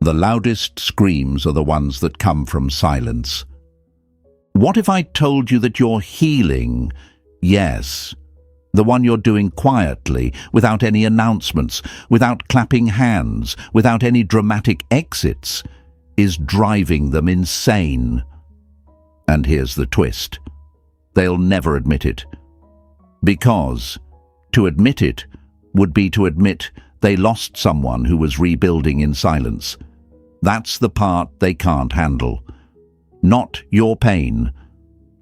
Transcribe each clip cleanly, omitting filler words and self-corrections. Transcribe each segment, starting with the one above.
The loudest screams are the ones that come from silence. What if I told you that you're healing? Yes. The one you're doing quietly, without any announcements, without clapping hands, without any dramatic exits, is driving them insane. And here's the twist. They'll never admit it. Because to admit it would be to admit they lost someone who was rebuilding in silence. That's the part they can't handle. Not your pain,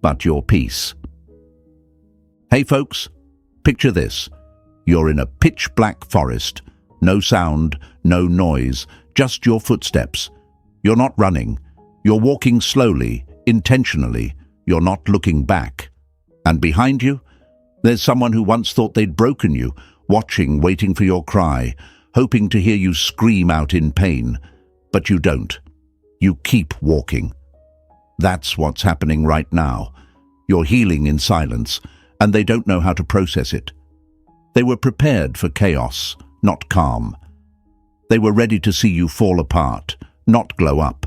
but your peace. Hey folks, picture this. You're in a pitch-black forest. No sound, no noise, just your footsteps. You're not running. You're walking slowly, intentionally. You're not looking back. And behind you, there's someone who once thought they'd broken you, watching, waiting for your cry, hoping to hear you scream out in pain. But you don't. You keep walking. That's what's happening right now. You're healing in silence, and they don't know how to process it. They were prepared for chaos, not calm. They were ready to see you fall apart, not glow up.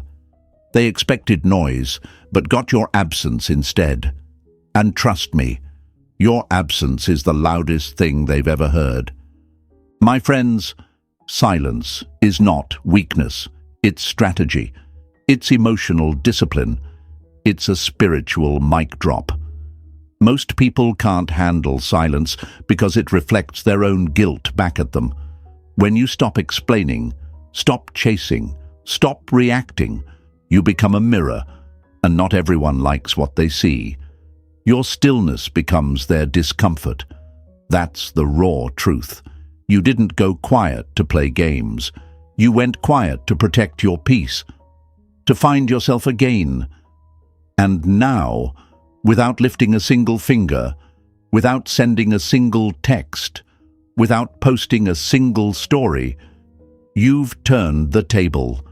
They expected noise, but got your absence instead. And trust me, your absence is the loudest thing they've ever heard. My friends, silence is not weakness. It's strategy. It's emotional discipline. It's a spiritual mic drop. Most people can't handle silence because it reflects their own guilt back at them. When you stop explaining, stop chasing, stop reacting, you become a mirror, and not everyone likes what they see. Your stillness becomes their discomfort. That's the raw truth. You didn't go quiet to play games. You went quiet to protect your peace, to find yourself again. And now, without lifting a single finger, without sending a single text, without posting a single story, you've turned the table.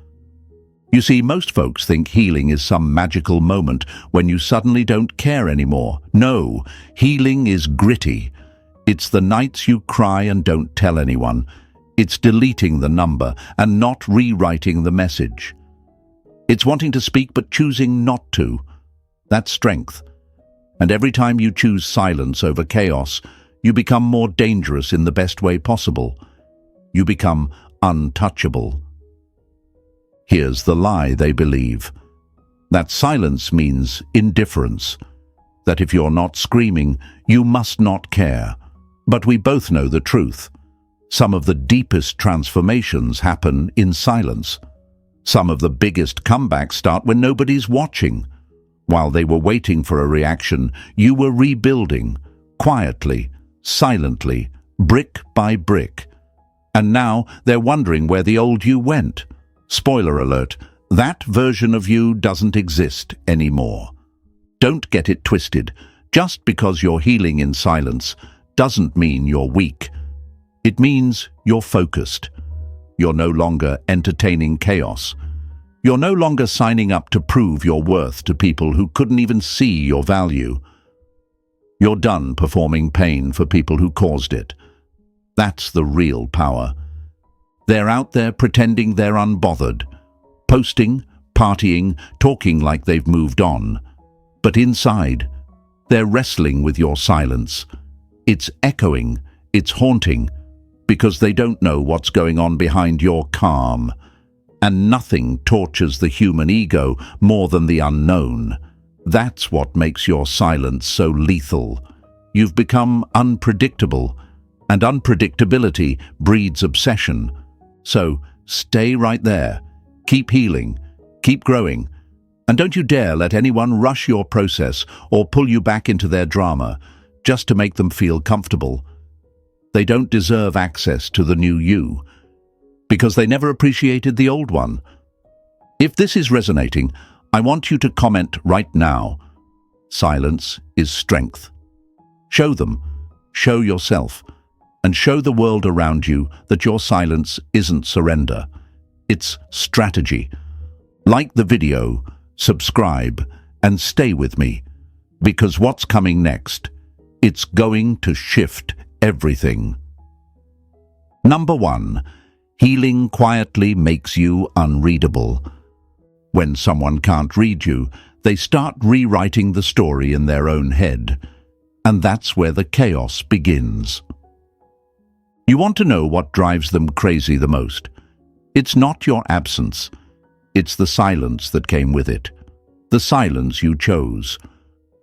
You see, most folks think healing is some magical moment when you suddenly don't care anymore. No, healing is gritty. It's the nights you cry and don't tell anyone. It's deleting the number and not rewriting the message. It's wanting to speak but choosing not to. That's strength. And every time you choose silence over chaos, you become more dangerous in the best way possible. You become untouchable. Here's the lie they believe. That silence means indifference. That if you're not screaming, you must not care. But we both know the truth. Some of the deepest transformations happen in silence. Some of the biggest comebacks start when nobody's watching. While they were waiting for a reaction, you were rebuilding, quietly, silently, brick by brick. And now they're wondering where the old you went. Spoiler alert, that version of you doesn't exist anymore. Don't get it twisted. Just because you're healing in silence doesn't mean you're weak. It means you're focused. You're no longer entertaining chaos. You're no longer signing up to prove your worth to people who couldn't even see your value. You're done performing pain for people who caused it. That's the real power. They're out there pretending they're unbothered, posting, partying, talking like they've moved on. But inside, they're wrestling with your silence. It's echoing, it's haunting, because they don't know what's going on behind your calm. And nothing tortures the human ego more than the unknown. That's what makes your silence so lethal. You've become unpredictable, and unpredictability breeds obsession. So stay right there, keep healing, keep growing, and don't you dare let anyone rush your process or pull you back into their drama just to make them feel comfortable. They don't deserve access to the new you, because they never appreciated the old one. If this is resonating, I want you to comment right now. Silence is strength. Show them, show yourself, and show the world around you that your silence isn't surrender. It's strategy. Like the video, subscribe, and stay with me, because what's coming next, it's going to shift everything. Number 1. Healing quietly makes you unreadable. When someone can't read you, they start rewriting the story in their own head, and that's where the chaos begins. You want to know what drives them crazy the most? It's not your absence. It's the silence that came with it. The silence you chose.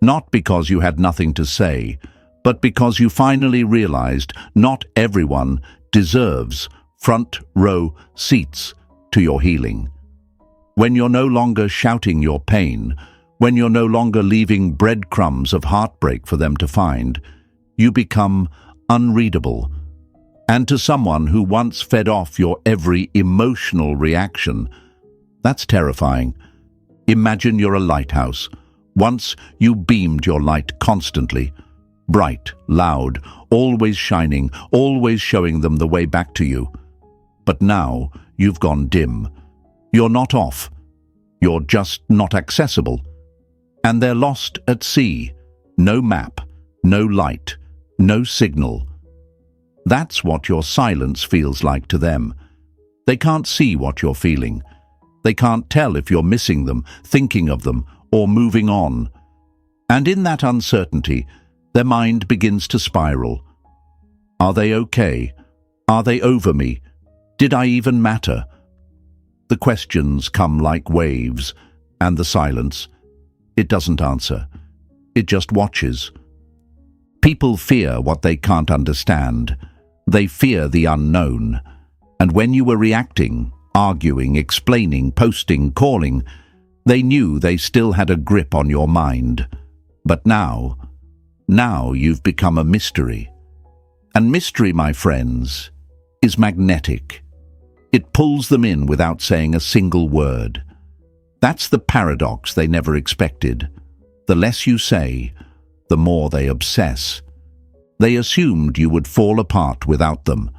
Not because you had nothing to say, but because you finally realized not everyone deserves front row seats to your healing. When you're no longer shouting your pain, when you're no longer leaving breadcrumbs of heartbreak for them to find, you become unreadable. And to someone who once fed off your every emotional reaction, that's terrifying. Imagine you're a lighthouse. Once you beamed your light constantly, bright, loud, always shining, always showing them the way back to you. But now you've gone dim. You're not off. You're just not accessible. And they're lost at sea. No map, no light, no signal. That's what your silence feels like to them. They can't see what you're feeling. They can't tell if you're missing them, thinking of them, or moving on. And in that uncertainty, their mind begins to spiral. Are they okay? Are they over me? Did I even matter? The questions come like waves, and the silence, it doesn't answer. It just watches. People fear what they can't understand. They fear the unknown. And when you were reacting, arguing, explaining, posting, calling, they knew they still had a grip on your mind. But now you've become a mystery. And mystery, my friends, is magnetic. It pulls them in without saying a single word. That's the paradox they never expected. The less you say, the more they obsess. They assumed you would fall apart without them.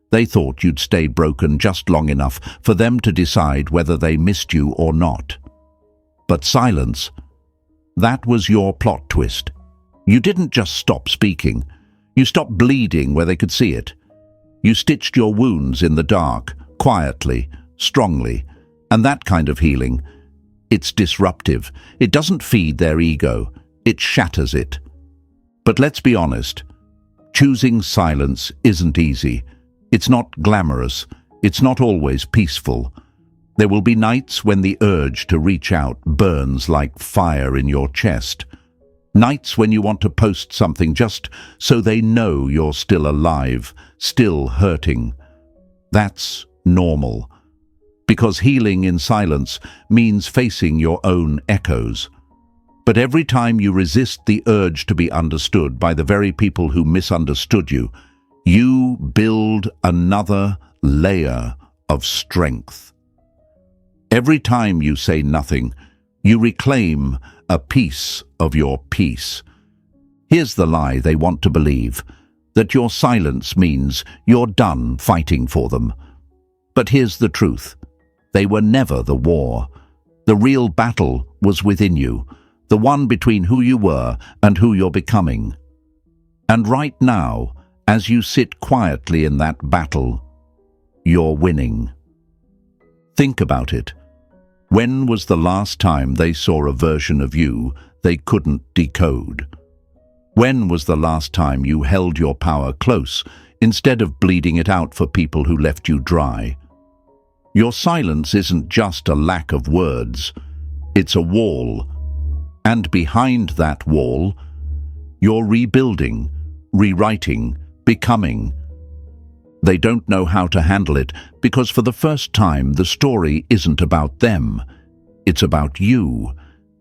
They thought you'd stay broken just long enough for them to decide whether they missed you or not. But silence, that was your plot twist. You didn't just stop speaking. You stopped bleeding where they could see it. You stitched your wounds in the dark, quietly, strongly, and that kind of healing, it's disruptive. It doesn't feed their ego, it shatters it. But let's be honest, choosing silence isn't easy. It's not glamorous, it's not always peaceful. There will be nights when the urge to reach out burns like fire in your chest. Nights when you want to post something just so they know you're still alive, still hurting. That's normal. Because healing in silence means facing your own echoes. But every time you resist the urge to be understood by the very people who misunderstood you, you build another layer of strength. Every time you say nothing, you reclaim a piece of your peace. Here's the lie they want to believe, that your silence means you're done fighting for them. But here's the truth. They were never the war. The real battle was within you, the one between who you were and who you're becoming. And right now, as you sit quietly in that battle, you're winning. Think about it. When was the last time they saw a version of you they couldn't decode? When was the last time you held your power close instead of bleeding it out for people who left you dry? Your silence isn't just a lack of words, it's a wall. And behind that wall, you're rebuilding, rewriting, becoming. They don't know how to handle it because for the first time the story isn't about them, it's about you,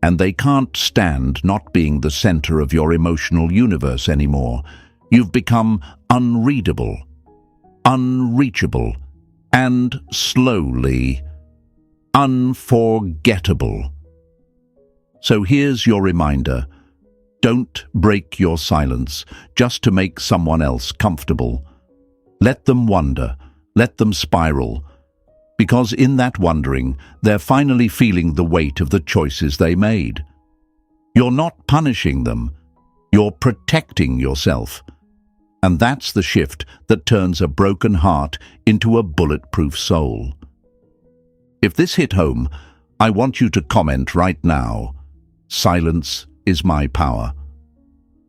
and they can't stand not being the center of your emotional universe anymore. You've become unreadable, unreachable, and slowly unforgettable. So here's your reminder. Don't break your silence just to make someone else comfortable. Let them wonder, let them spiral, because in that wondering, they're finally feeling the weight of the choices they made. You're not punishing them, you're protecting yourself. And that's the shift that turns a broken heart into a bulletproof soul. If this hit home, I want you to comment right now. Silence is my power.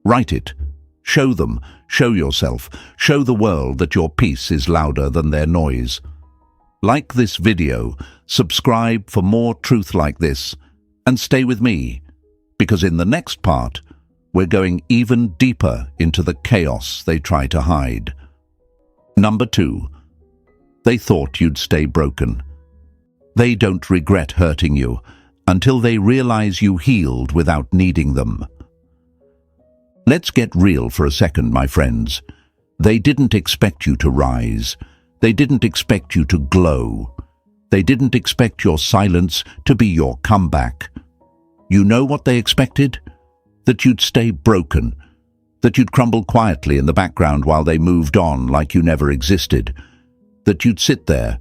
Write it. Show them, show yourself, show the world that your peace is louder than their noise. Like this video, subscribe for more truth like this, and stay with me, because in the next part, we're going even deeper into the chaos they try to hide. Number 2. They thought you'd stay broken. They don't regret hurting you until they realize you healed without needing them. Let's get real for a second, my friends. They didn't expect you to rise. They didn't expect you to glow. They didn't expect your silence to be your comeback. You know what they expected? That you'd stay broken, that you'd crumble quietly in the background while they moved on like you never existed, that you'd sit there,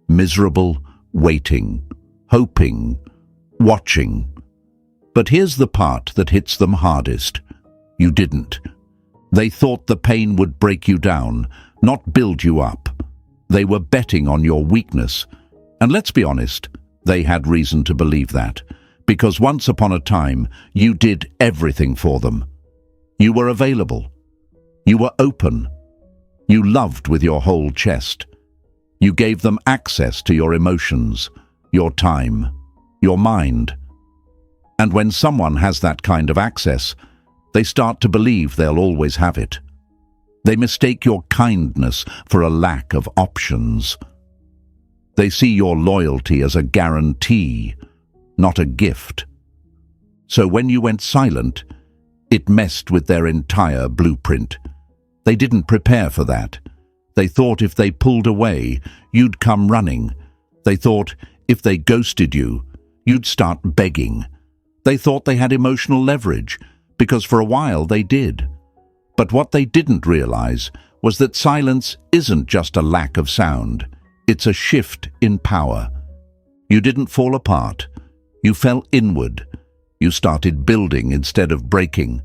miserable, waiting, hoping, watching. But here's the part that hits them hardest. You didn't. They thought the pain would break you down, not build you up. They were betting on your weakness. And let's be honest, they had reason to believe that. Because once upon a time, you did everything for them. You were available. You were open. You loved with your whole chest. You gave them access to your emotions, your time, your mind. And when someone has that kind of access, they start to believe they'll always have it. They mistake your kindness for a lack of options. They see your loyalty as a guarantee, not a gift. So when you went silent, it messed with their entire blueprint. They didn't prepare for that. They thought if they pulled away, you'd come running. They thought if they ghosted you, you'd start begging. They thought they had emotional leverage, because for a while they did. But what they didn't realize was that silence isn't just a lack of sound. It's a shift in power. You didn't fall apart. You fell inward. You started building instead of breaking.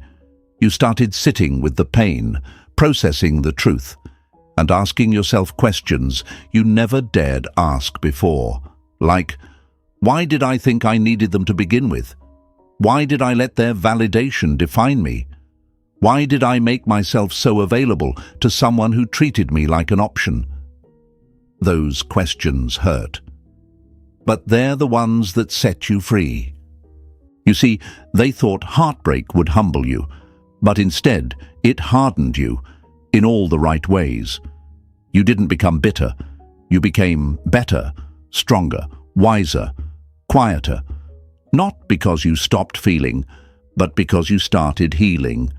You started sitting with the pain, processing the truth, and asking yourself questions you never dared ask before. Like, why did I think I needed them to begin with? Why did I let their validation define me? Why did I make myself so available to someone who treated me like an option? Those questions hurt. But they're the ones that set you free. You see, they thought heartbreak would humble you, but instead it hardened you in all the right ways. You didn't become bitter. You became better, stronger, wiser, quieter. Not because you stopped feeling, but because you started healing.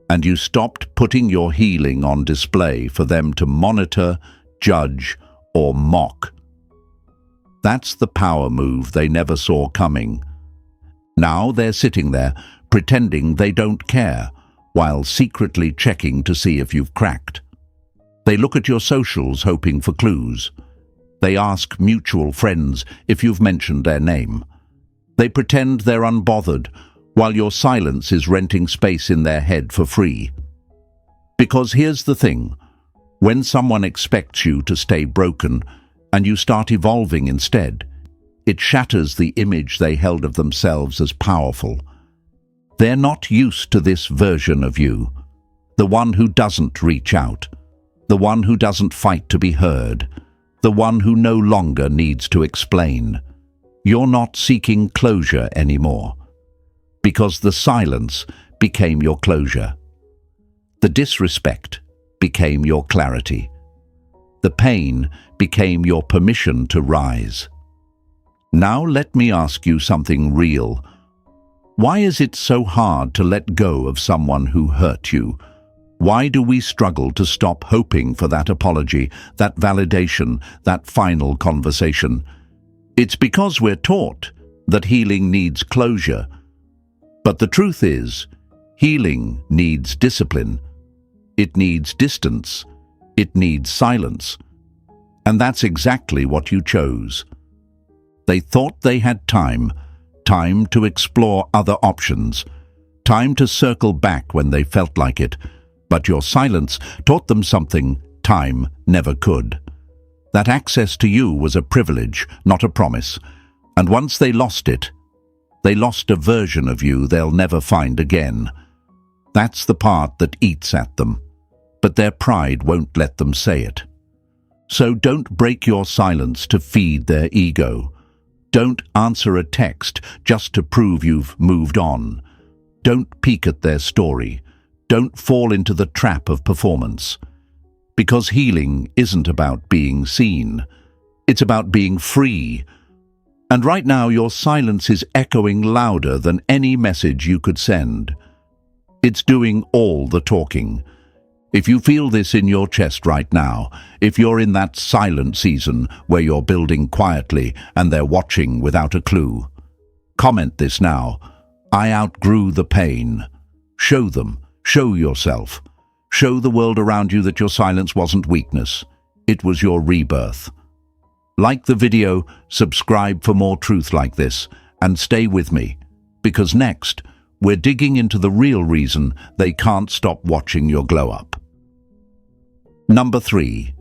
And you stopped putting your healing on display for them to monitor, judge, or mock. That's the power move they never saw coming. Now they're sitting there, pretending they don't care, while secretly checking to see if you've cracked. They look at your socials hoping for clues. They ask mutual friends if you've mentioned their name. They pretend they're unbothered, while your silence is renting space in their head for free. Because here's the thing, when someone expects you to stay broken and you start evolving instead, it shatters the image they held of themselves as powerful. They're not used to this version of you, the one who doesn't reach out, the one who doesn't fight to be heard, the one who no longer needs to explain. You're not seeking closure anymore, because the silence became your closure. The disrespect became your clarity. The pain became your permission to rise. Now let me ask you something real. Why is it so hard to let go of someone who hurt you? Why do we struggle to stop hoping for that apology, that validation, that final conversation? It's because we're taught that healing needs closure. But the truth is, healing needs discipline. It needs distance. It needs silence. And that's exactly what you chose. They thought they had time to explore other options, time to circle back when they felt like it. But your silence taught them something time never could. That access to you was a privilege, not a promise. And once they lost it, they lost a version of you they'll never find again. That's the part that eats at them, but their pride won't let them say it. So don't break your silence to feed their ego. Don't answer a text just to prove you've moved on. Don't peek at their story. Don't fall into the trap of performance. Because healing isn't about being seen. It's about being free. And right now your silence is echoing louder than any message you could send. It's doing all the talking. If you feel this in your chest right now, if you're in that silent season where you're building quietly and they're watching without a clue, comment this now. I outgrew the pain. Show them. Show yourself. Show the world around you that your silence wasn't weakness. It was your rebirth. Like the video, subscribe for more truth like this, and stay with me, because next, we're digging into the real reason they can't stop watching your glow-up. Number 3.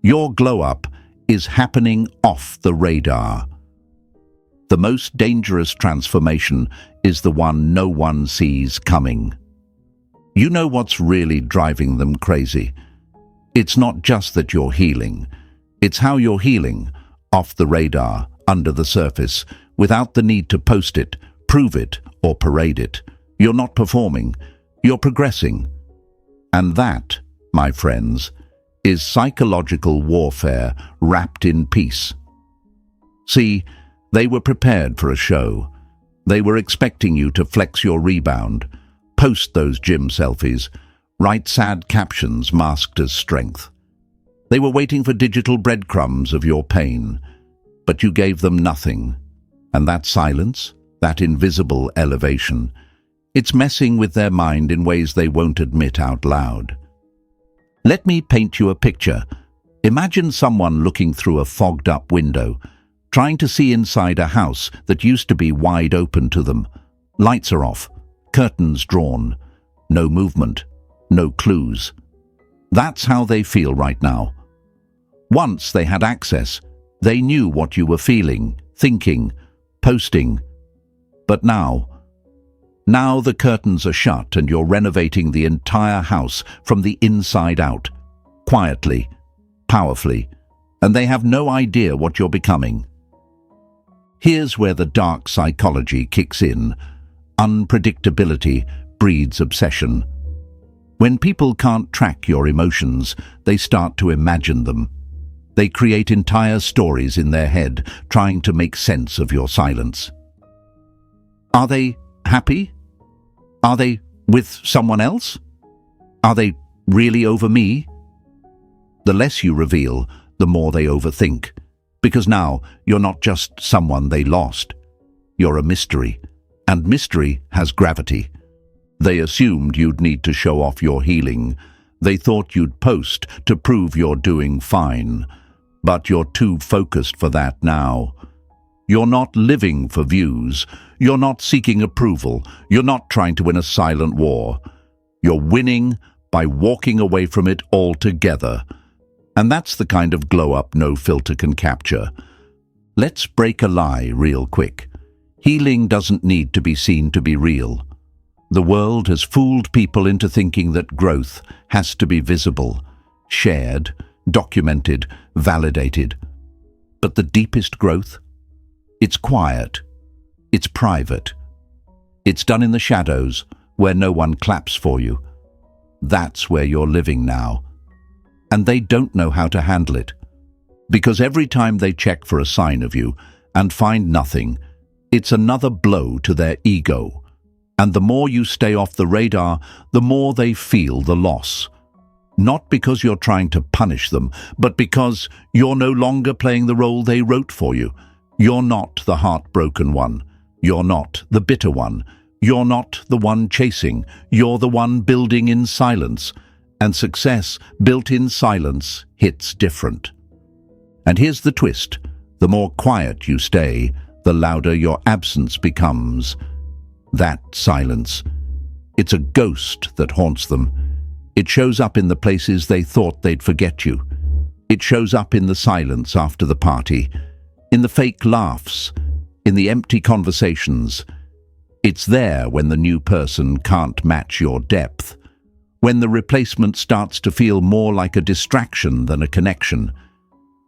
Your glow-up is happening off the radar. The most dangerous transformation is the one no one sees coming. You know what's really driving them crazy. It's not just that you're healing. It's how you're healing, off the radar, under the surface, without the need to post it, prove it, or parade it. You're not performing. You're progressing. And that, my friends, is psychological warfare wrapped in peace. See, they were prepared for a show. They were expecting you to flex your rebound, post those gym selfies, write sad captions masked as strength. They were waiting for digital breadcrumbs of your pain, but you gave them nothing. And that silence, that invisible elevation, it's messing with their mind in ways they won't admit out loud. Let me paint you a picture. Imagine someone looking through a fogged-up window, trying to see inside a house that used to be wide open to them. Lights are off, curtains drawn, no movement, no clues. That's how they feel right now. Once they had access, they knew what you were feeling, thinking, posting. But now the curtains are shut and you're renovating the entire house from the inside out, quietly, powerfully, and they have no idea what you're becoming. Here's where the dark psychology kicks in. Unpredictability breeds obsession. When people can't track your emotions, they start to imagine them. They create entire stories in their head, trying to make sense of your silence. Are they happy? Are they with someone else? Are they really over me? The less you reveal, the more they overthink. Because now you're not just someone they lost. You're a mystery. And mystery has gravity. They assumed you'd need to show off your healing. They thought you'd post to prove you're doing fine. But you're too focused for that now. You're not living for views. You're not seeking approval. You're not trying to win a silent war. You're winning by walking away from it altogether. And that's the kind of glow-up no filter can capture. Let's break a lie real quick. Healing doesn't need to be seen to be real. The world has fooled people into thinking that growth has to be visible, shared, documented, validated. But the deepest growth? It's quiet. It's private. It's done in the shadows, where no one claps for you. That's where you're living now. And they don't know how to handle it. Because every time they check for a sign of you and find nothing, it's another blow to their ego. And the more you stay off the radar, the more they feel the loss. Not because you're trying to punish them, but because you're no longer playing the role they wrote for you. You're not the heartbroken one. You're not the bitter one. You're not the one chasing. You're the one building in silence. And success built in silence hits different. And here's the twist. The more quiet you stay, the louder your absence becomes. That silence, it's a ghost that haunts them. It shows up in the places they thought they'd forget you. It shows up in the silence after the party, in the fake laughs, in the empty conversations. It's there when the new person can't match your depth, when the replacement starts to feel more like a distraction than a connection.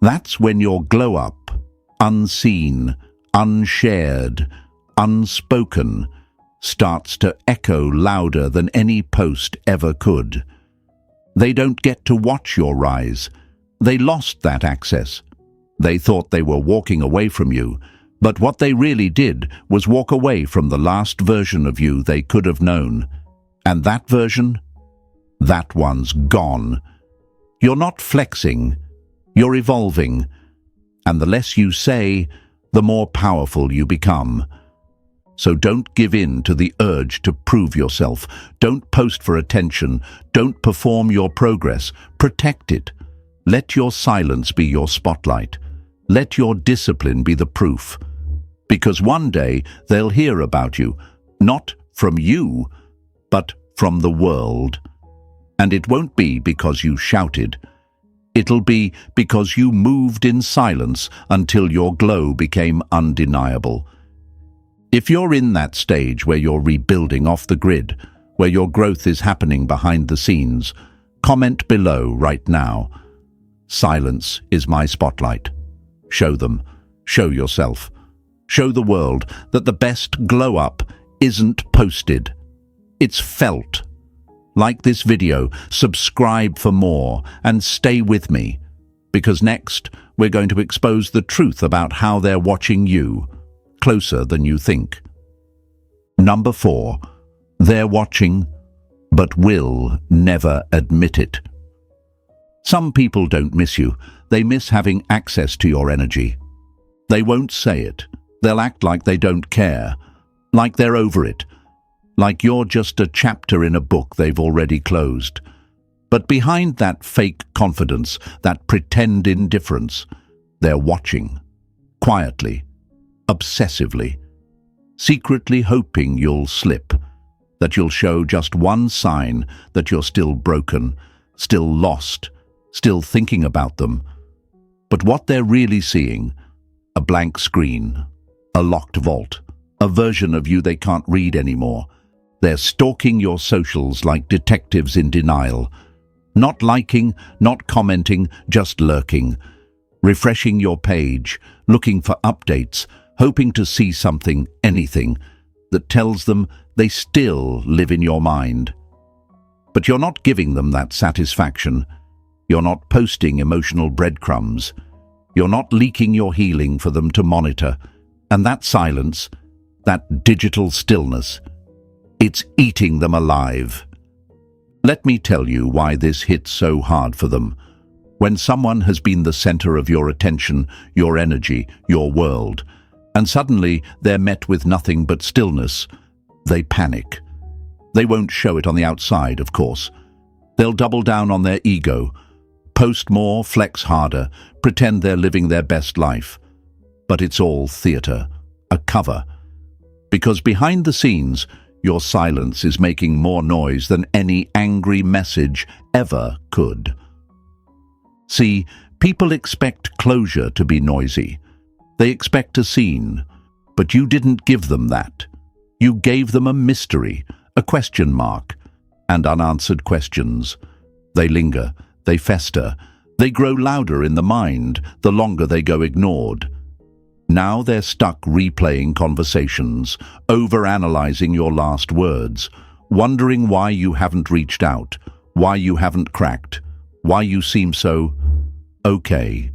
That's when your glow-up, unseen, unshared, unspoken, starts to echo louder than any post ever could. They don't get to watch your rise. They lost that access. They thought they were walking away from you, but what they really did was walk away from the last version of you they could have known. And that version? That one's gone. You're not flexing. You're evolving. And the less you say, the more powerful you become. So don't give in to the urge to prove yourself. Don't post for attention. Don't perform your progress. Protect it. Let your silence be your spotlight. Let your discipline be the proof. Because one day they'll hear about you, not from you, but from the world. And it won't be because you shouted. It'll be because you moved in silence until your glow became undeniable. If you're in that stage where you're rebuilding off the grid, where your growth is happening behind the scenes, comment below right now. Silence is my spotlight. Show them. Show yourself. Show the world that the best glow-up isn't posted. It's felt. Like this video, subscribe for more, and stay with me, because next we're going to expose the truth about how they're watching you, closer than you think. Number 4, they're watching, but will never admit it. Some people don't miss you. They miss having access to your energy. They won't say it. They'll act like they don't care, like they're over it, like you're just a chapter in a book they've already closed. But behind that fake confidence, that pretend indifference, they're watching, quietly, obsessively, secretly hoping you'll slip, that you'll show just one sign that you're still broken, still lost, still thinking about them. But what they're really seeing, a blank screen, a locked vault, a version of you they can't read anymore. They're stalking your socials like detectives in denial, not liking, not commenting, just lurking, refreshing your page, looking for updates, hoping to see something, anything, that tells them they still live in your mind. But you're not giving them that satisfaction. You're not posting emotional breadcrumbs. You're not leaking your healing for them to monitor. And that silence, that digital stillness, it's eating them alive. Let me tell you why this hits so hard for them. When someone has been the center of your attention, your energy, your world, and suddenly they're met with nothing but stillness, they panic. They won't show it on the outside, of course. They'll double down on their ego, post more, flex harder, pretend they're living their best life. But it's all theater, a cover. Because behind the scenes, your silence is making more noise than any angry message ever could. See, people expect closure to be noisy. They expect a scene, but you didn't give them that. You gave them a mystery, a question mark, and unanswered questions. They linger, they fester, they grow louder in the mind the longer they go ignored. Now they're stuck replaying conversations, overanalyzing your last words, wondering why you haven't reached out, why you haven't cracked, why you seem so okay.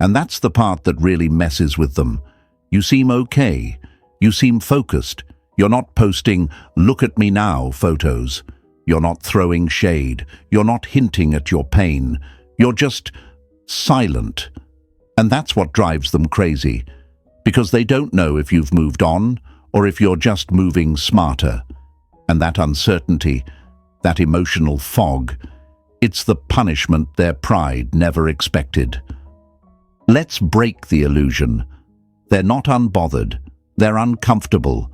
And that's the part that really messes with them. You seem okay. You seem focused. You're not posting "look at me now" photos. You're not throwing shade. You're not hinting at your pain. You're just silent. And that's what drives them crazy, because they don't know if you've moved on or if you're just moving smarter. And that uncertainty, that emotional fog, it's the punishment their pride never expected. Let's break the illusion. They're not unbothered. They're uncomfortable.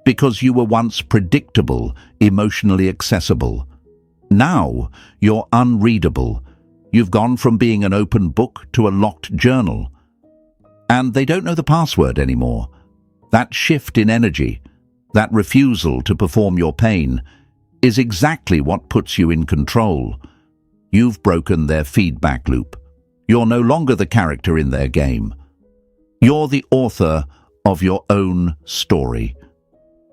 Because you were once predictable, emotionally accessible. Now you're unreadable. You've gone from being an open book to a locked journal. And they don't know the password anymore. That shift in energy, that refusal to perform your pain, is exactly what puts you in control. You've broken their feedback loop. You're no longer the character in their game. You're the author of your own story.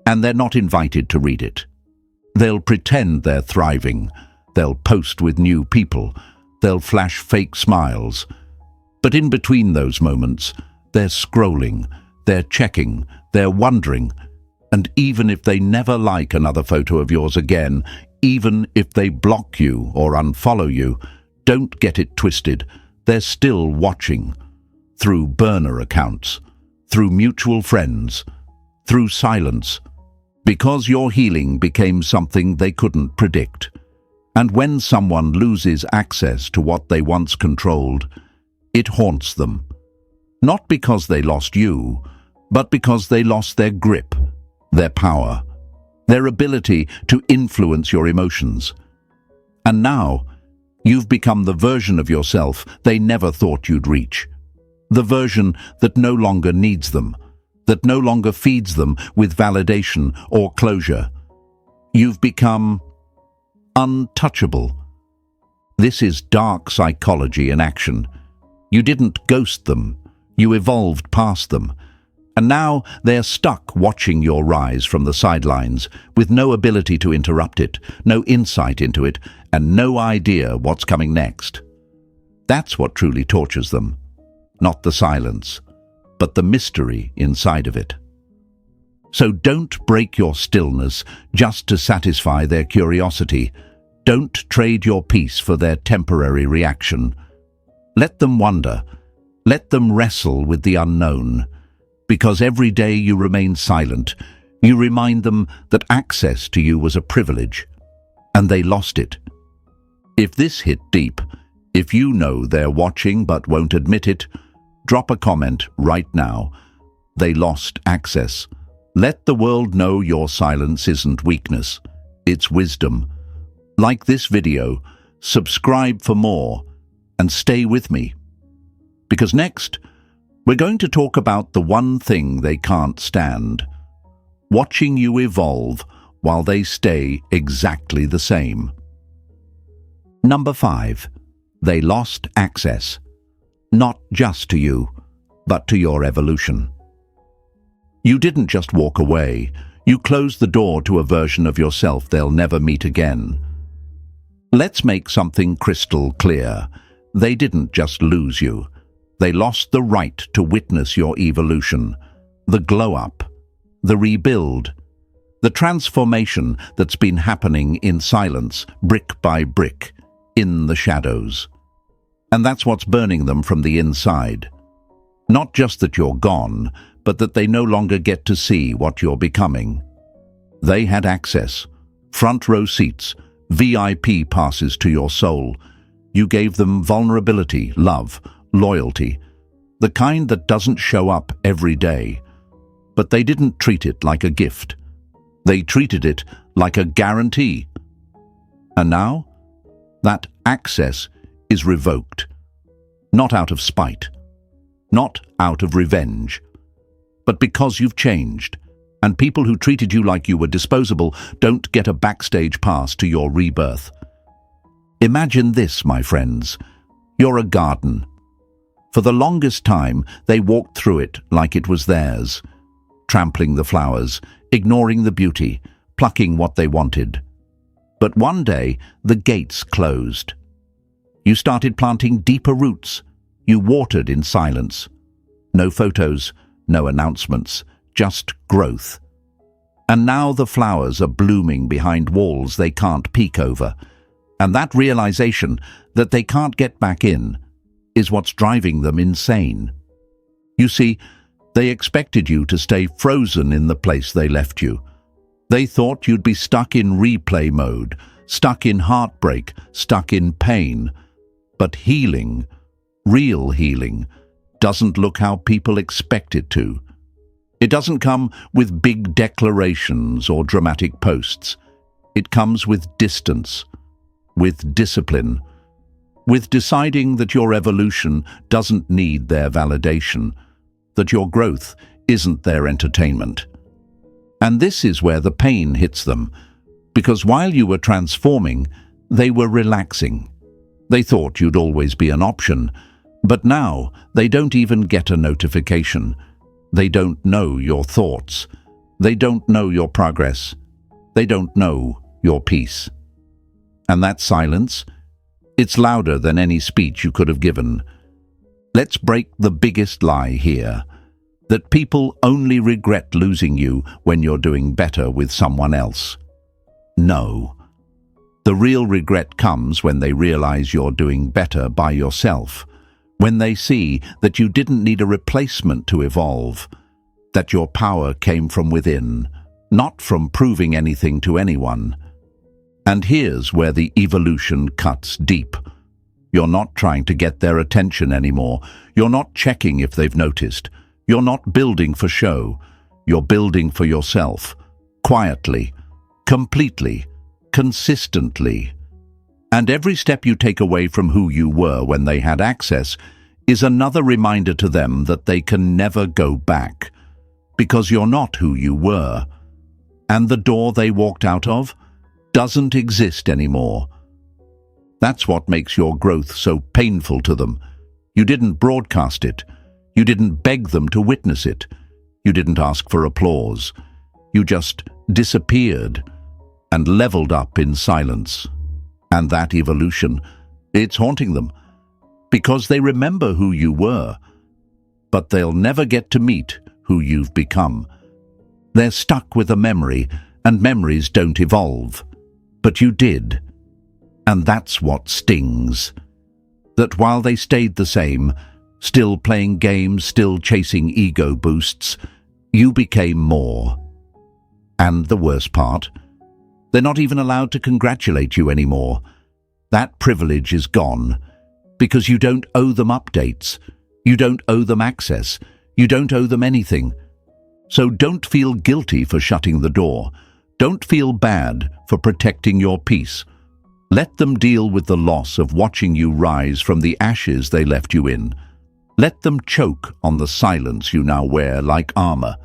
And they're not invited to read it. They'll pretend they're thriving. They'll post with new people. They'll flash fake smiles. But in between those moments, they're scrolling, they're checking, they're wondering. And even if they never like another photo of yours again, even if they block you or unfollow you, don't get it twisted. They're still watching. Through burner accounts, through mutual friends, through silence. Because your healing became something they couldn't predict. And when someone loses access to what they once controlled, it haunts them. Not because they lost you, but because they lost their grip, their power, their ability to influence your emotions. And now, you've become the version of yourself they never thought you'd reach. The version that no longer needs them, that no longer feeds them with validation or closure. You've become untouchable. This is dark psychology in action. You didn't ghost them. You evolved past them. And now they're stuck watching your rise from the sidelines with no ability to interrupt it, no insight into it, and no idea what's coming next. That's what truly tortures them. Not the silence, but the mystery inside of it. So don't break your stillness just to satisfy their curiosity. Don't trade your peace for their temporary reaction. Let them wonder. Let them wrestle with the unknown. Because every day you remain silent, you remind them that access to you was a privilege, and they lost it. If this hit deep, if you know they're watching but won't admit it, drop a comment right now. They lost access. Let the world know your silence isn't weakness, it's wisdom. Like this video, subscribe for more, and stay with me. Because next, we're going to talk about the one thing they can't stand. Watching you evolve while they stay exactly the same. Number 5. They lost access. Not just to you, but to your evolution. You didn't just walk away. You closed the door to a version of yourself they'll never meet again. Let's make something crystal clear. They didn't just lose you. They lost the right to witness your evolution, the glow-up, the rebuild, the transformation that's been happening in silence, brick by brick, in the shadows. And that's what's burning them from the inside. Not just that you're gone, but that they no longer get to see what you're becoming. They had access, front row seats, VIP passes to your soul. You gave them vulnerability, love, loyalty, the kind that doesn't show up every day. But they didn't treat it like a gift. They treated it like a guarantee. And now, that access is revoked. Not out of spite, not out of revenge, but because you've changed, and people who treated you like you were disposable don't get a backstage pass to your rebirth. Imagine this, my friends. You're a garden. For the longest time, they walked through it like it was theirs, trampling the flowers, ignoring the beauty, plucking what they wanted. But one day, the gates closed. You started planting deeper roots. You watered in silence. No photos, no announcements, just growth. And now the flowers are blooming behind walls they can't peek over. And that realization that they can't get back in is what's driving them insane. You see, they expected you to stay frozen in the place they left you. They thought you'd be stuck in replay mode, stuck in heartbreak, stuck in pain. But healing, real healing, doesn't look how people expect it to. It doesn't come with big declarations or dramatic posts. It comes with distance, with discipline, with deciding that your evolution doesn't need their validation, that your growth isn't their entertainment. And this is where the pain hits them, because while you were transforming, they were relaxing. They thought you'd always be an option, but now they don't even get a notification. They don't know your thoughts. They don't know your progress. They don't know your peace. And that silence, it's louder than any speech you could have given. Let's break the biggest lie here, that people only regret losing you when you're doing better with someone else. No. The real regret comes when they realize you're doing better by yourself, when they see that you didn't need a replacement to evolve, that your power came from within, not from proving anything to anyone. And here's where the evolution cuts deep. You're not trying to get their attention anymore. You're not checking if they've noticed. You're not building for show. You're building for yourself, quietly, completely, consistently. And every step you take away from who you were when they had access is another reminder to them that they can never go back, because you're not who you were. And the door they walked out of doesn't exist anymore. That's what makes your growth so painful to them. You didn't broadcast it. You didn't beg them to witness it. You didn't ask for applause. You just disappeared and leveled up in silence. And that evolution, it's haunting them, because they remember who you were, but they'll never get to meet who you've become. They're stuck with a memory, and memories don't evolve. But you did. And that's what stings. That while they stayed the same, still playing games, still chasing ego boosts, you became more. And the worst part, they're not even allowed to congratulate you anymore. That privilege is gone, because you don't owe them updates. You don't owe them access. You don't owe them anything. So don't feel guilty for shutting the door. Don't feel bad for protecting your peace. Let them deal with the loss of watching you rise from the ashes they left you in. Let them choke on the silence you now wear like armor.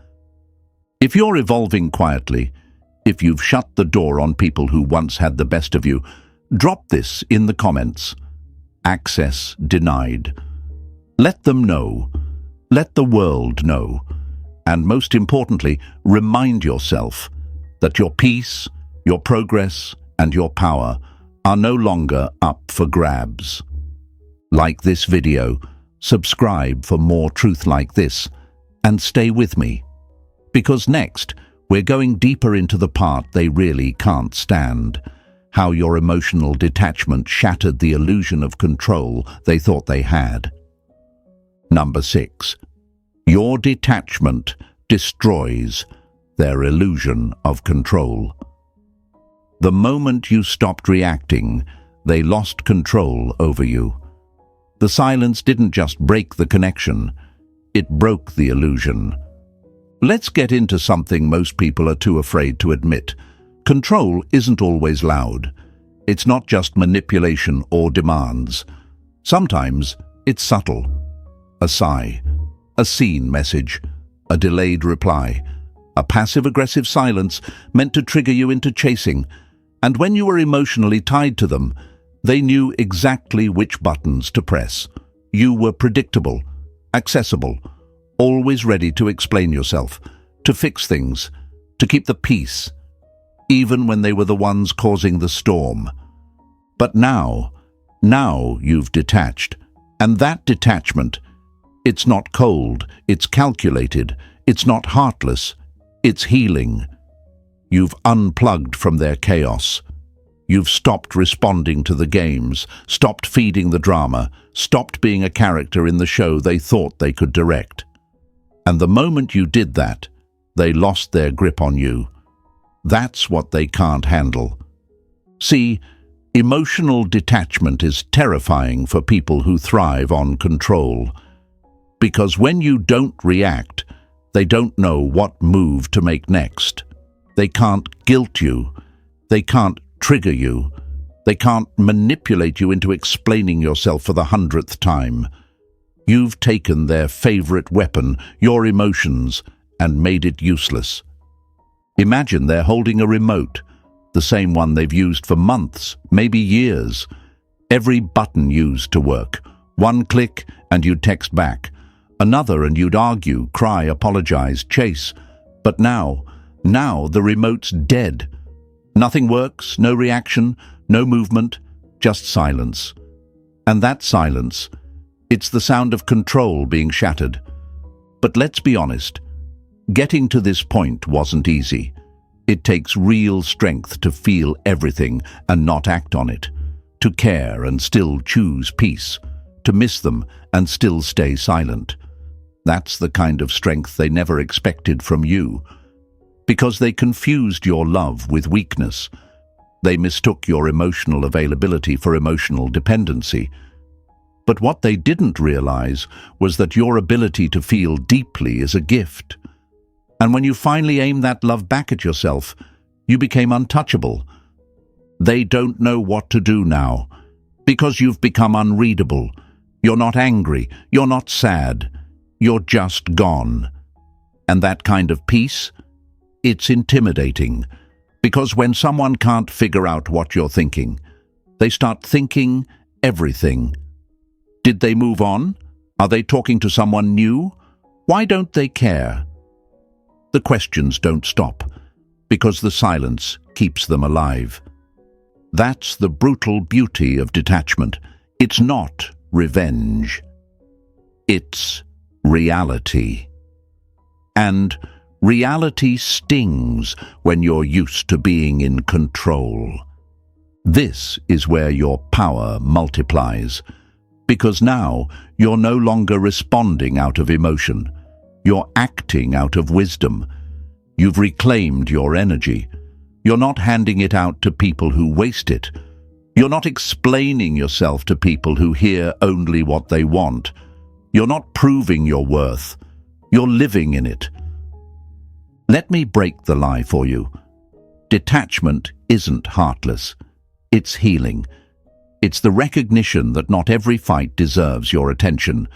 If you're evolving quietly, if you've shut the door on people who once had the best of you, drop this in the comments. Access denied. Let them know. Let the world know. And most importantly, remind yourself that your peace, your progress, and your power are no longer up for grabs. Like this video, subscribe for more truth like this, and stay with me. Because next, we're going deeper into the part they really can't stand. How your emotional detachment shattered the illusion of control they thought they had. Number 6. Your detachment destroys their illusion of control. The moment you stopped reacting, they lost control over you. The silence didn't just break the connection, it broke the illusion. Let's get into something most people are too afraid to admit. Control isn't always loud. It's not just manipulation or demands. Sometimes it's subtle. A sigh, a seen message, a delayed reply, a passive-aggressive silence meant to trigger you into chasing. And when you were emotionally tied to them, they knew exactly which buttons to press. You were predictable, accessible, always ready to explain yourself, to fix things, to keep the peace, even when they were the ones causing the storm. But now you've detached, and that detachment, it's not cold, it's calculated, it's not heartless, it's healing. You've unplugged from their chaos. You've stopped responding to the games, stopped feeding the drama, stopped being a character in the show they thought they could direct. And the moment you did that, they lost their grip on you. That's what they can't handle. See, emotional detachment is terrifying for people who thrive on control. Because when you don't react, they don't know what move to make next. They can't guilt you. They can't trigger you. They can't manipulate you into explaining yourself for the 100th time. You've taken their favorite weapon, your emotions, and made it useless. Imagine they're holding a remote, the same one they've used for months, maybe years. Every button used to work. One click and you'd text back. Another and you'd argue, cry, apologize, chase. But now the remote's dead. Nothing works, no reaction, no movement, just silence. And that silence, it's the sound of control being shattered. But let's be honest, getting to this point wasn't easy. It takes real strength to feel everything and not act on it, to care and still choose peace, to miss them and still stay silent. That's the kind of strength they never expected from you, because they confused your love with weakness. They mistook your emotional availability for emotional dependency. But what they didn't realize was that your ability to feel deeply is a gift. And when you finally aim that love back at yourself, you became untouchable. They don't know what to do now, because you've become unreadable. You're not angry, you're not sad, you're just gone. And that kind of peace, it's intimidating, because when someone can't figure out what you're thinking, they start thinking everything. Did they move on? Are they talking to someone new? Why don't they care? The questions don't stop, because the silence keeps them alive. That's the brutal beauty of detachment. It's not revenge. It's reality. And reality stings when you're used to being in control. This is where your power multiplies, because now you're no longer responding out of emotion. You're acting out of wisdom. You've reclaimed your energy. You're not handing it out to people who waste it. You're not explaining yourself to people who hear only what they want. You're not proving your worth. You're living in it. Let me break the lie for you. Detachment isn't heartless. It's healing. It's the recognition that not every fight deserves your attention,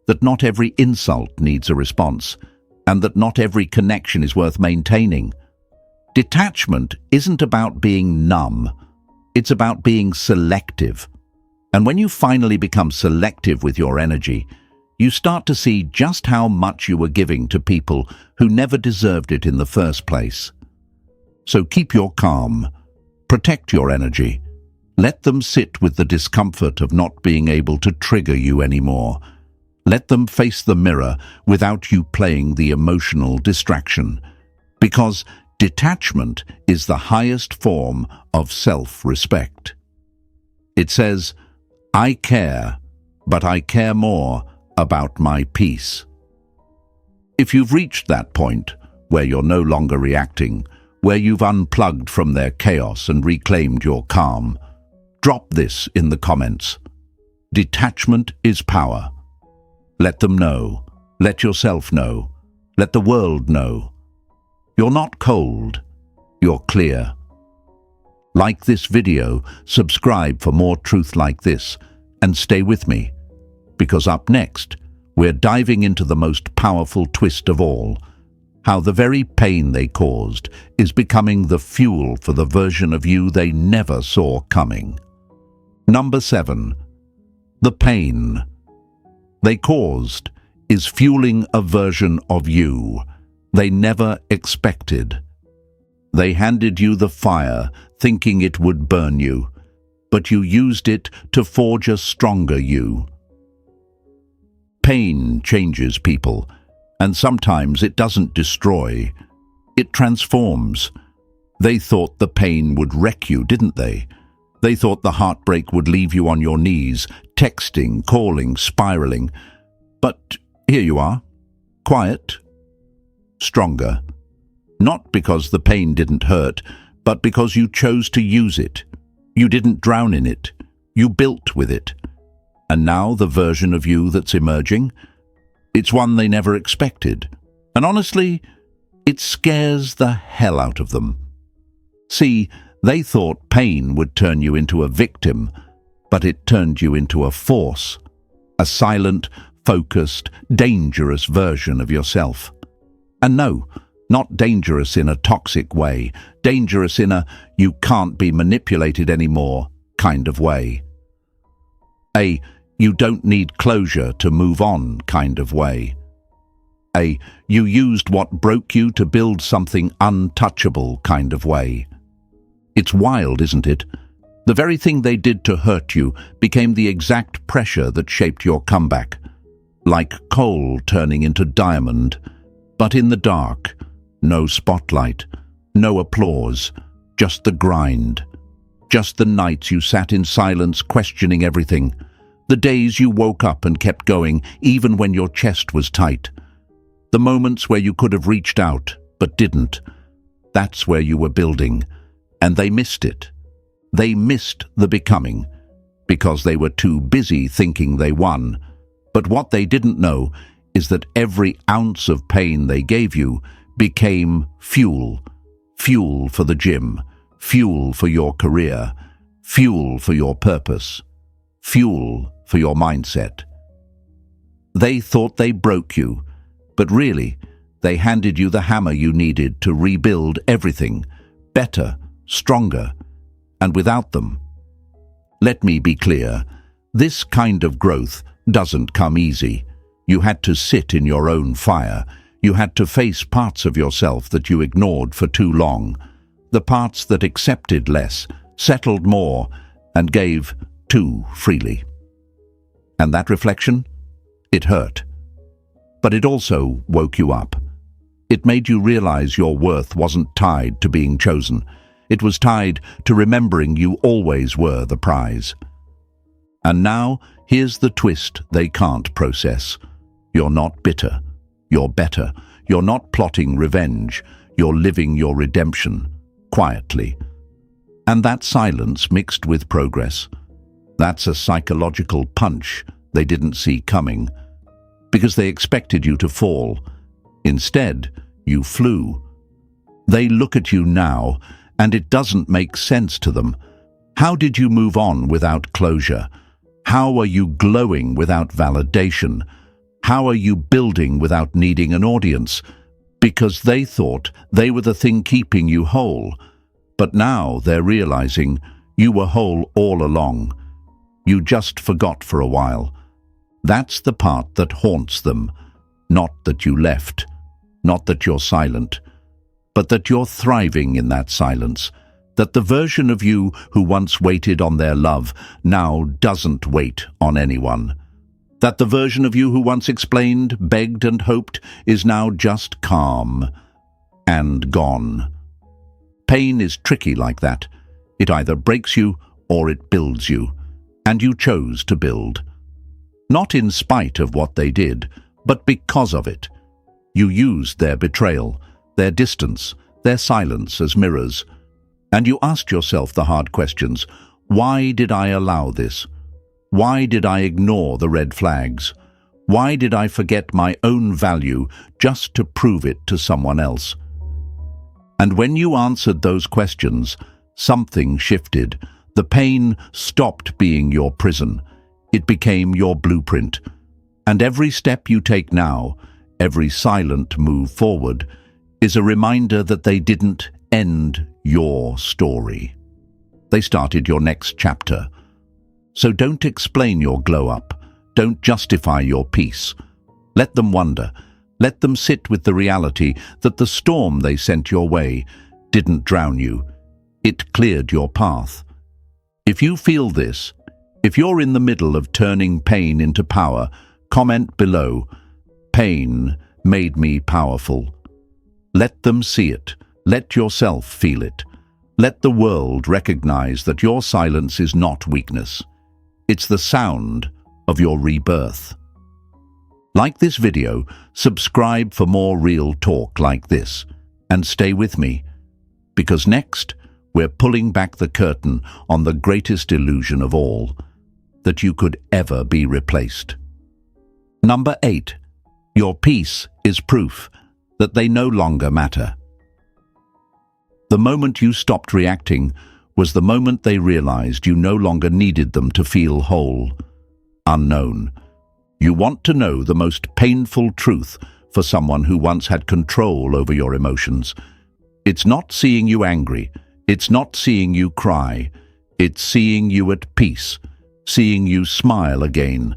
that not every insult needs a response, and that not every connection is worth maintaining. Detachment isn't about being numb. It's about being selective. And when you finally become selective with your energy, you start to see just how much you were giving to people who never deserved it in the first place. So keep your calm. Protect your energy. Let them sit with the discomfort of not being able to trigger you anymore. Let them face the mirror without you playing the emotional distraction. Because detachment is the highest form of self-respect. It says, I care, but I care more about my peace. If you've reached that point where you're no longer reacting, where you've unplugged from their chaos and reclaimed your calm, drop this in the comments. Detachment is power. Let them know. Let yourself know. Let the world know. You're not cold. You're clear. Like this video, subscribe for more truth like this, and stay with me, because up next, we're diving into the most powerful twist of all, how the very pain they caused is becoming the fuel for the version of you they never saw coming. Number 7. The pain they caused is fueling a version of you they never expected. They handed you the fire, thinking it would burn you, but you used it to forge a stronger you. Pain changes people, and sometimes it doesn't destroy. It transforms. They thought the pain would wreck you, didn't they? They thought the heartbreak would leave you on your knees, texting, calling, spiraling. But here you are, quiet, stronger. Not because the pain didn't hurt, but because you chose to use it. You didn't drown in it. You built with it. And now the version of you that's emerging, it's one they never expected. And honestly, it scares the hell out of them. See, They thought pain would turn you into a victim, but it turned you into a force, a silent, focused, dangerous version of yourself. And no, not dangerous in a toxic way, dangerous in a you can't be manipulated anymore kind of way. A you don't need closure to move on kind of way. A you used what broke you to build something untouchable kind of way. It's wild, isn't it? The very thing they did to hurt you became the exact pressure that shaped your comeback. Like coal turning into diamond, but in the dark, no spotlight, no applause, just the grind. Just the nights you sat in silence questioning everything. The days you woke up and kept going even when your chest was tight. The moments where you could have reached out but didn't. That's where you were building, and they missed it. They missed the becoming because they were too busy thinking they won. But what they didn't know is that every ounce of pain they gave you became fuel. Fuel for the gym, fuel for your career, fuel for your purpose, fuel for your mindset. They thought they broke you, but really, they handed you the hammer you needed to rebuild everything, better, stronger, and without them. Let me be clear, this kind of growth doesn't come easy. You had to sit in your own fire. You had to face parts of yourself that you ignored for too long, the parts that accepted less, settled more, and gave too freely. And that reflection? It hurt. But it also woke you up. It made you realize your worth wasn't tied to being chosen. It was tied to remembering you always were the prize. And now, here's the twist they can't process. You're not bitter. You're better. You're not plotting revenge. You're living your redemption, quietly. And that silence mixed with progress, that's a psychological punch they didn't see coming. Because they expected you to fall. Instead, you flew. They look at you now, and it doesn't make sense to them. How did you move on without closure? How are you glowing without validation? How are you building without needing an audience? Because they thought they were the thing keeping you whole. But now they're realizing you were whole all along. You just forgot for a while. That's the part that haunts them. Not that you left, not that you're silent, but that you're thriving in that silence, that the version of you who once waited on their love now doesn't wait on anyone, that the version of you who once explained, begged and hoped is now just calm and gone. Pain is tricky like that. It either breaks you or it builds you, and you chose to build. Not in spite of what they did, but because of it. You used their betrayal, their distance, their silence as mirrors. And you asked yourself the hard questions. Why did I allow this? Why did I ignore the red flags? Why did I forget my own value just to prove it to someone else? And when you answered those questions, something shifted. The pain stopped being your prison. It became your blueprint. And every step you take now, every silent move forward, is a reminder that they didn't end your story. They started your next chapter. So don't explain your glow-up. Don't justify your peace. Let them wonder. Let them sit with the reality that the storm they sent your way didn't drown you. It cleared your path. If you feel this, if you're in the middle of turning pain into power, comment below, "Pain made me powerful." Let them see it. Let yourself feel it. Let the world recognize that your silence is not weakness. It's the sound of your rebirth. Like this video, subscribe for more real talk like this, and stay with me, because next we're pulling back the curtain on the greatest illusion of all, that you could ever be replaced. Number 8. Your peace is proof that they no longer matter. The moment you stopped reacting was the moment they realized you no longer needed them to feel whole. Unknown. You want to know the most painful truth for someone who once had control over your emotions. It's not seeing you angry. It's not seeing you cry. It's seeing you at peace, seeing you smile again,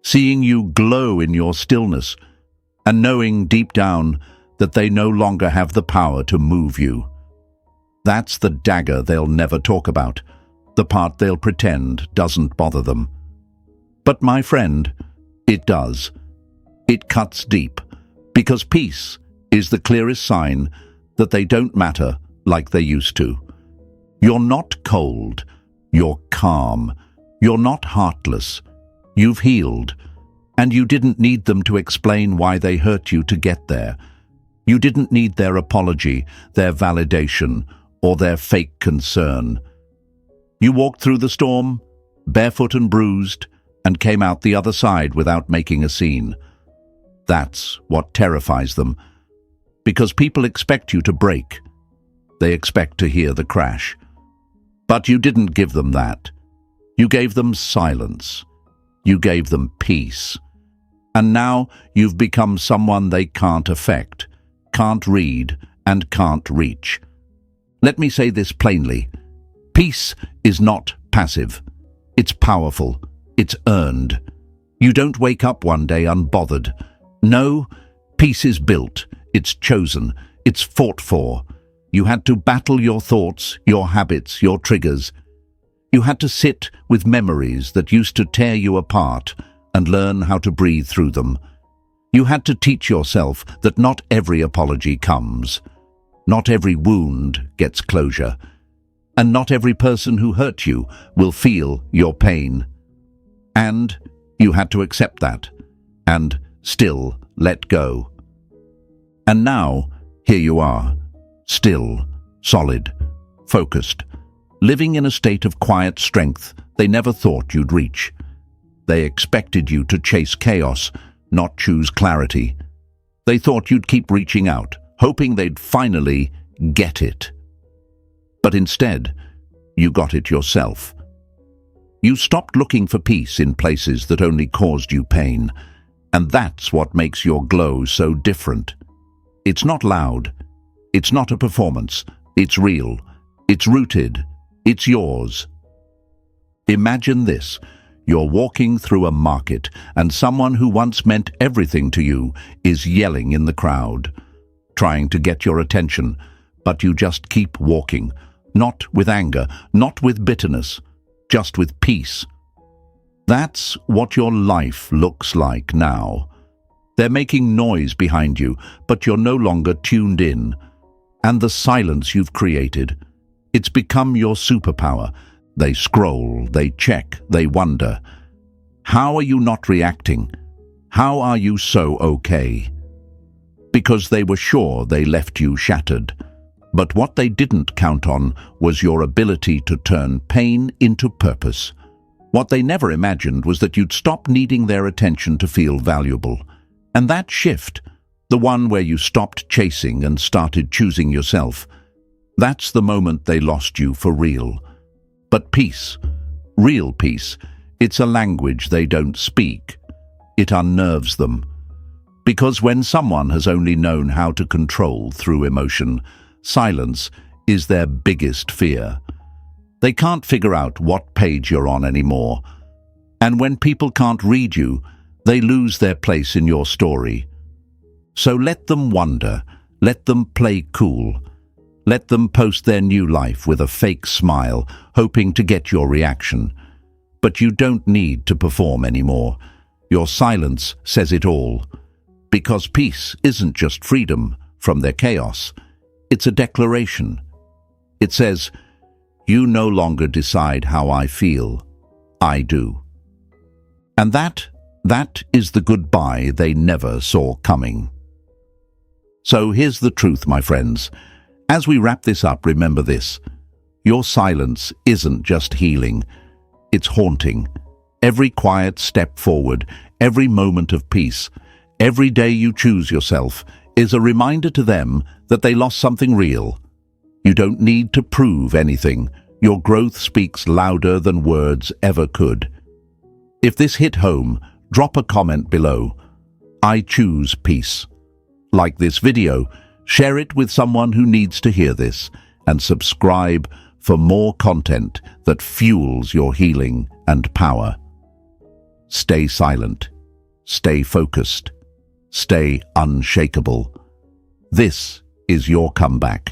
seeing you glow in your stillness, and knowing deep down that they no longer have the power to move you. That's the dagger they'll never talk about, the part they'll pretend doesn't bother them. But my friend, it does. It cuts deep, because peace is the clearest sign that they don't matter like they used to. You're not cold, you're calm, you're not heartless, you've healed, and you didn't need them to explain why they hurt you to get there. You didn't need their apology, their validation, or their fake concern. You walked through the storm, barefoot and bruised, and came out the other side without making a scene. That's what terrifies them, because people expect you to break. They expect to hear the crash. But you didn't give them that. You gave them silence. You gave them peace. And now you've become someone they can't affect, can't read, and can't reach. Let me say this plainly. Peace is not passive. It's powerful. It's earned. You don't wake up one day unbothered. No, peace is built. It's chosen. It's fought for. You had to battle your thoughts, your habits, your triggers. You had to sit with memories that used to tear you apart and learn how to breathe through them. You had to teach yourself that not every apology comes. Not every wound gets closure. And not every person who hurt you will feel your pain. And you had to accept that and still let go. And now, here you are. Still, solid, focused, living in a state of quiet strength they never thought you'd reach. They expected you to chase chaos, not choose clarity. They thought you'd keep reaching out, hoping they'd finally get it. But instead, you got it yourself. You stopped looking for peace in places that only caused you pain, and that's what makes your glow so different. It's not loud. It's not a performance. It's real. It's rooted. It's yours. Imagine this. You're walking through a market, and someone who once meant everything to you is yelling in the crowd, trying to get your attention, but you just keep walking, not with anger, not with bitterness, just with peace. That's what your life looks like now. They're making noise behind you, but you're no longer tuned in. And the silence you've created, it's become your superpower. They scroll, they check, they wonder. How are you not reacting? How are you so okay? Because they were sure they left you shattered. But what they didn't count on was your ability to turn pain into purpose. What they never imagined was that you'd stop needing their attention to feel valuable. And that shift, the one where you stopped chasing and started choosing yourself, that's the moment they lost you for real. But peace, real peace, it's a language they don't speak. It unnerves them. Because when someone has only known how to control through emotion, silence is their biggest fear. They can't figure out what page you're on anymore. And when people can't read you, they lose their place in your story. So let them wonder, let them play cool. Let them post their new life with a fake smile, hoping to get your reaction. But you don't need to perform anymore. Your silence says it all. Because peace isn't just freedom from their chaos. It's a declaration. It says, you no longer decide how I feel. I do. And that is the goodbye they never saw coming. So here's the truth, my friends. As we wrap this up, remember this. Your silence isn't just healing. It's haunting. Every quiet step forward, every moment of peace, every day you choose yourself is a reminder to them that they lost something real. You don't need to prove anything. Your growth speaks louder than words ever could. If this hit home, drop a comment below. I choose peace. Like this video, share it with someone who needs to hear this, and subscribe for more content that fuels your healing and power. Stay silent. Stay focused. Stay unshakable. This is your comeback.